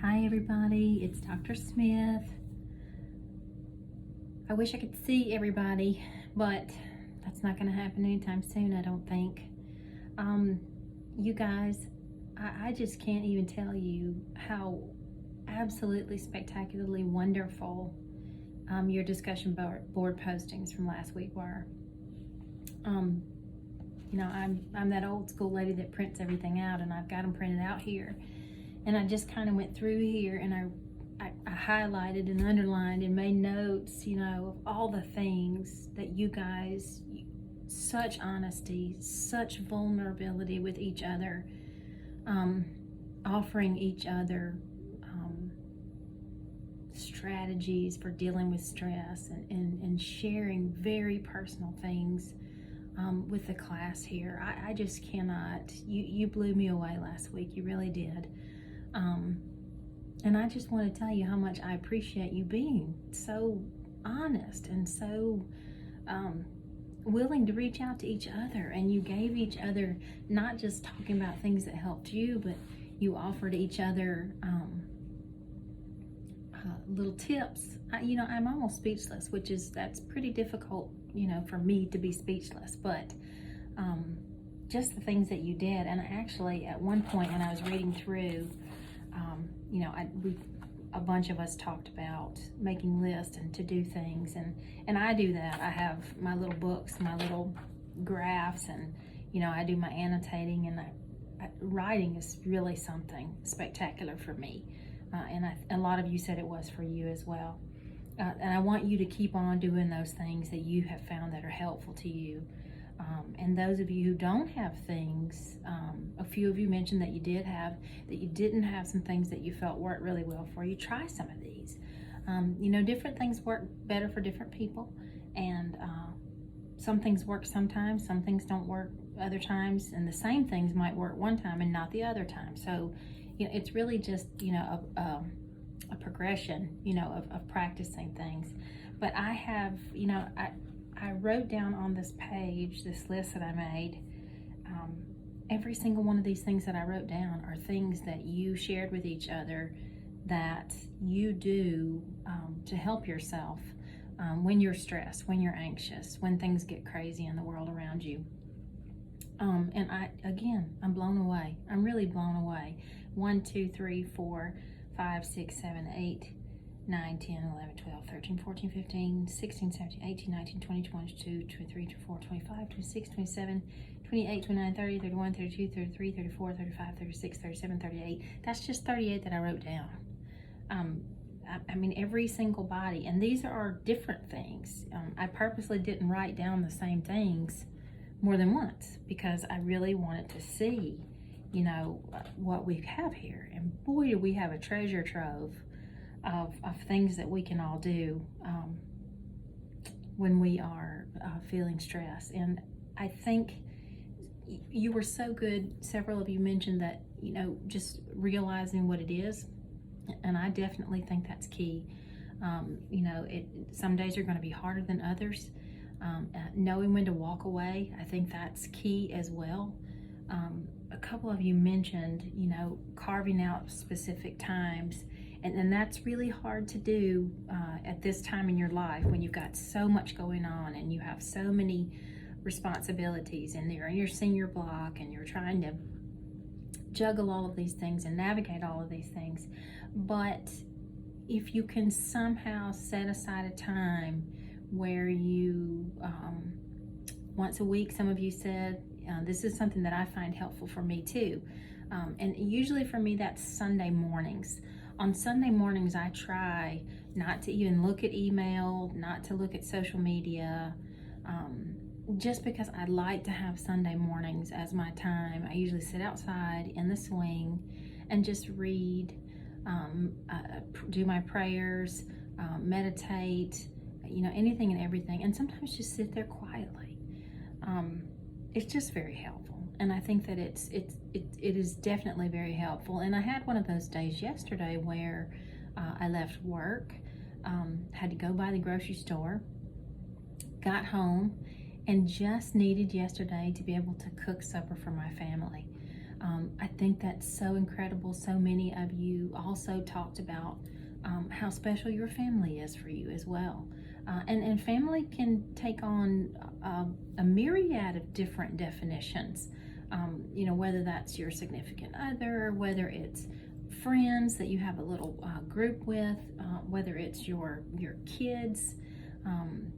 Hi everybody, it's Dr. Smith. I wish I could see everybody, but that's not going to happen anytime soon, I don't think. You guys, I just can't even tell you how absolutely spectacularly wonderful your discussion board postings from last week were. I'm that old school lady that prints everything out, and I've got them printed out here. And I just kind of went through here and I highlighted and underlined and made notes, of all the things that you guys, such honesty, such vulnerability with each other, offering each other strategies for dealing with stress and sharing very personal things with the class here. I just cannot, you blew me away last week, you really did. And I just want to tell you how much I appreciate you being so honest and so willing to reach out to each other. And you gave each other, not just talking about things that helped you, but you offered each other little tips. I'm almost speechless, that's pretty difficult, for me to be speechless. But just the things that you did. And actually, at one point when I was reading through, a bunch of us talked about making lists and to-do things, and I do that. I have my little books, my little graphs, and I do my annotating, and writing is really something spectacular for me, and a lot of you said it was for you as well, and I want you to keep on doing those things that you have found that are helpful to you. And those of you who don't have things, a few of you mentioned that you didn't have some things that you felt worked really well for you. Try some of these. Different things work better for different people, and some things work sometimes, some things don't work other times, and the same things might work one time and not the other time. So, it's really just, a progression, of practicing things. But I have, I wrote down on this page, this list that I made, every single one of these things that I wrote down are things that you shared with each other that you do to help yourself when you're stressed, when you're anxious, when things get crazy in the world around you. And I'm blown away. I'm really blown away. 1, 2, 3, 4, 5, 6, 7, 8, 9, 10, 11, 12, 13, 14, 15, 16, 17, 18, 19, 20, 22, 23, 24, 25, 26, 27, 28, 29, 30, 31, 32, 33, 34, 35, 36, 37, 38. That's just 38 that I wrote down. Every single body, and these are different things. I purposely didn't write down the same things more than once because I really wanted to see, what we have here. And boy, do we have a treasure trove of things that we can all do when we are feeling stress. And I think you were so good. Several of you mentioned that, just realizing what it is. And I definitely think that's key. Some days are going to be harder than others. Knowing when to walk away, I think that's key as well. A couple of you mentioned, carving out specific times. And that's really hard to do at this time in your life when you've got so much going on and you have so many responsibilities and you're in your senior block and you're trying to juggle all of these things and navigate all of these things. But if you can somehow set aside a time where you, once a week, some of you said, this is something that I find helpful for me too. And usually for me, that's Sunday mornings. On Sunday mornings, I try not to even look at email, not to look at social media, just because I like to have Sunday mornings as my time. I usually sit outside in the swing and just read, do my prayers, meditate, anything and everything, and sometimes just sit there quietly. It's just very helpful. And I think that it is definitely very helpful. And I had one of those days yesterday where I left work, had to go by the grocery store, got home, and just needed yesterday to be able to cook supper for my family. I think that's so incredible. So many of you also talked about how special your family is for you as well. And family can take on a myriad of different definitions. Whether that's your significant other, whether it's friends that you have a little group with, whether it's your kids,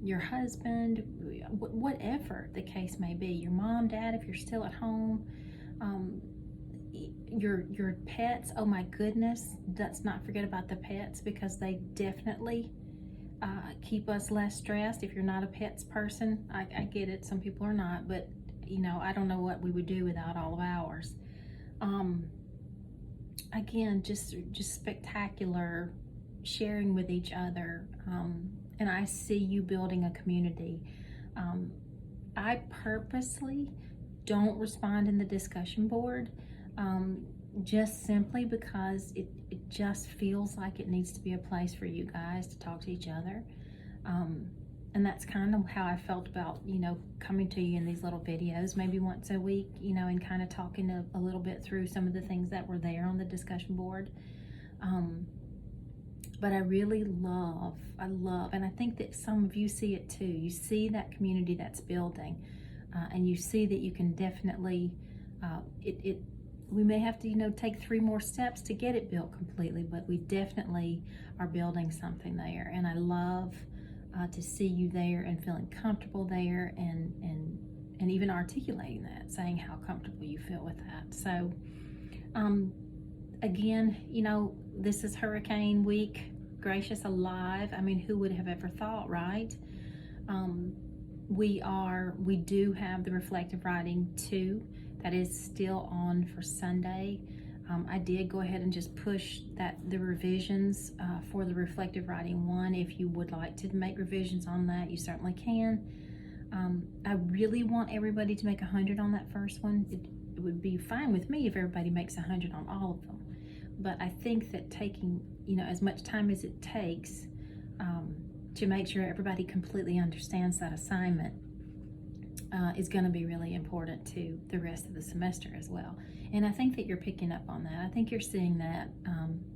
your husband, whatever the case may be, your mom, dad, if you're still at home, your pets. Oh my goodness, let's not forget about the pets, because they definitely keep us less stressed. If you're not a pets person, I get it, some people are not, but I don't know what we would do without all of ours. Again, just spectacular sharing with each other, and I see you building a community. I purposely don't respond in the discussion board, just simply because it just feels like it needs to be a place for you guys to talk to each other. And that's kind of how I felt about, coming to you in these little videos, maybe once a week, and kind of talking a little bit through some of the things that were there on the discussion board. But I really love, and I think that some of you see it too. You see that community that's building, and you see that you can definitely, we may have to, take 3 more steps to get it built completely, but we definitely are building something there. And I love to see you there and feeling comfortable there, and even articulating that, saying how comfortable you feel with that. So, again, this is Hurricane Week. Gracious alive. I mean, who would have ever thought, right? We do have the Reflective Writing 2 that is still on for Sunday. I did go ahead and just push the revisions for the Reflective Writing 1. If you would like to make revisions on that, you certainly can. I really want everybody to make 100 on that first one. It would be fine with me if everybody makes 100 on all of them. But I think that taking, as much time as it takes to make sure everybody completely understands that assignment is going to be really important to the rest of the semester as well. And I think that you're picking up on that. I think you're seeing that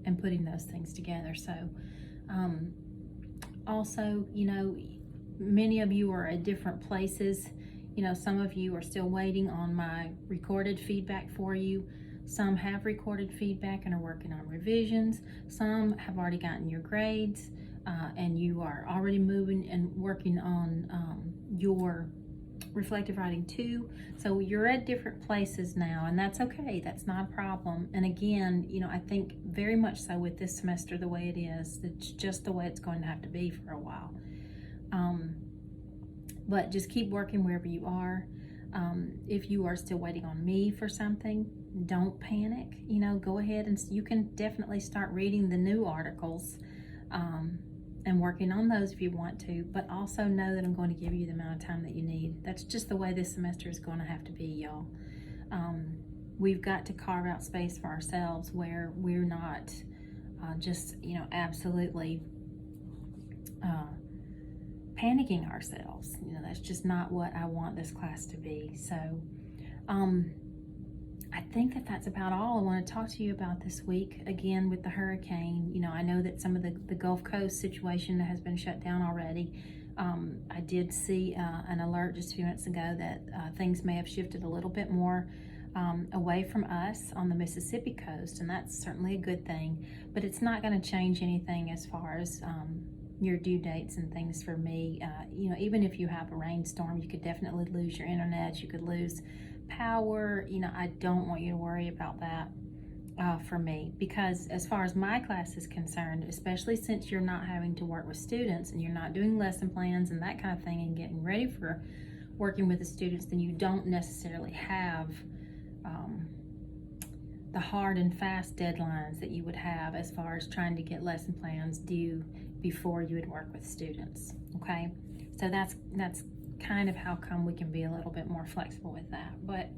and putting those things together. So also, many of you are at different places. Some of you are still waiting on my recorded feedback for you. Some have recorded feedback and are working on revisions. Some have already gotten your grades, and you are already moving and working on your Reflective Writing 2. So you're at different places now, and that's okay. That's not a problem. And again, I think very much so with this semester the way it is, it's just the way it's going to have to be for a while. But just keep working wherever you are. If you are still waiting on me for something, don't panic. Go ahead and you can definitely start reading the new articles and working on those if you want to, but also know that I'm going to give you the amount of time that you need. That's just the way this semester is going to have to be, y'all. We've got to carve out space for ourselves where we're not just, absolutely panicking ourselves. That's just not what I want this class to be. So I think that that's about all I want to talk to you about this week. Again, with the hurricane, I know that some of the Gulf Coast situation has been shut down already. I did see an alert just a few minutes ago that things may have shifted a little bit more away from us on the Mississippi coast, and that's certainly a good thing. But it's not going to change anything as far as your due dates and things for me. Even if you have a rainstorm, you could definitely lose your internet. You could lose power. I don't want you to worry about that for me, because as far as my class is concerned, especially since you're not having to work with students and you're not doing lesson plans and that kind of thing and getting ready for working with the students, then you don't necessarily have the hard and fast deadlines that you would have as far as trying to get lesson plans due before you would work with students. Okay, so that's kind of how come we can be a little bit more flexible with that. But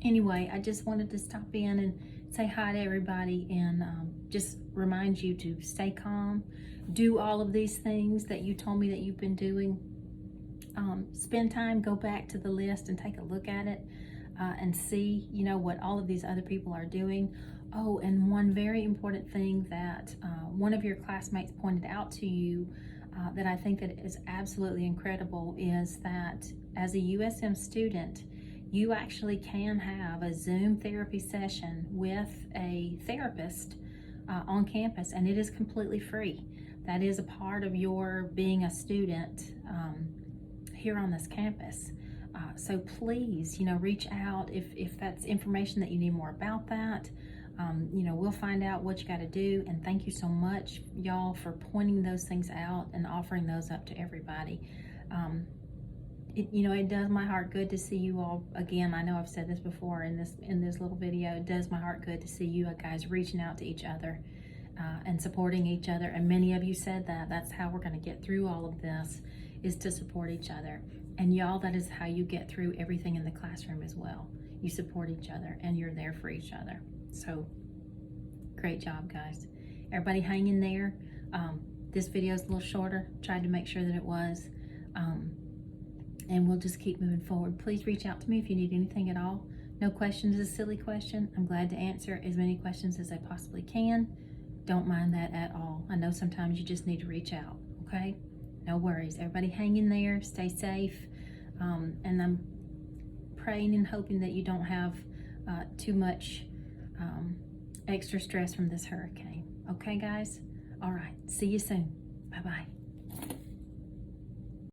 anyway, I just wanted to stop in and say hi to everybody and just remind you to stay calm, do all of these things that you told me that you've been doing. Spend time, go back to the list and take a look at it. and see, you know, what all of these other people are doing. Oh, and one very important thing that one of your classmates pointed out to you that I think that is absolutely incredible is that as a USM student, you actually can have a Zoom therapy session with a therapist on campus, and it is completely free. That is a part of your being a student here on this campus. So please, you know, reach out if that's information that you need more about that. You know, we'll find out what you got to do. And thank you so much, y'all, for pointing those things out and offering those up to everybody. You know, it does my heart good to see you all again. I know I've said this before in this little video. It does my heart good to see you guys reaching out to each other and supporting each other. And many of you said that that's how we're going to get through all of this, is to support each other. And y'all, that is how you get through everything in the classroom as well. You support each other and you're there for each other. So great job, guys. Everybody hang in there. This video is a little shorter. Tried to make sure that it was. And we'll just keep moving forward. Please reach out to me if you need anything at all. No questions is a silly question. I'm glad to answer as many questions as I possibly can. Don't mind that at all. I know sometimes you just need to reach out, okay? No worries. Everybody hang in there. Stay safe. And I'm praying and hoping that you don't have too much extra stress from this hurricane. Okay, guys? All right. See you soon. Bye-bye.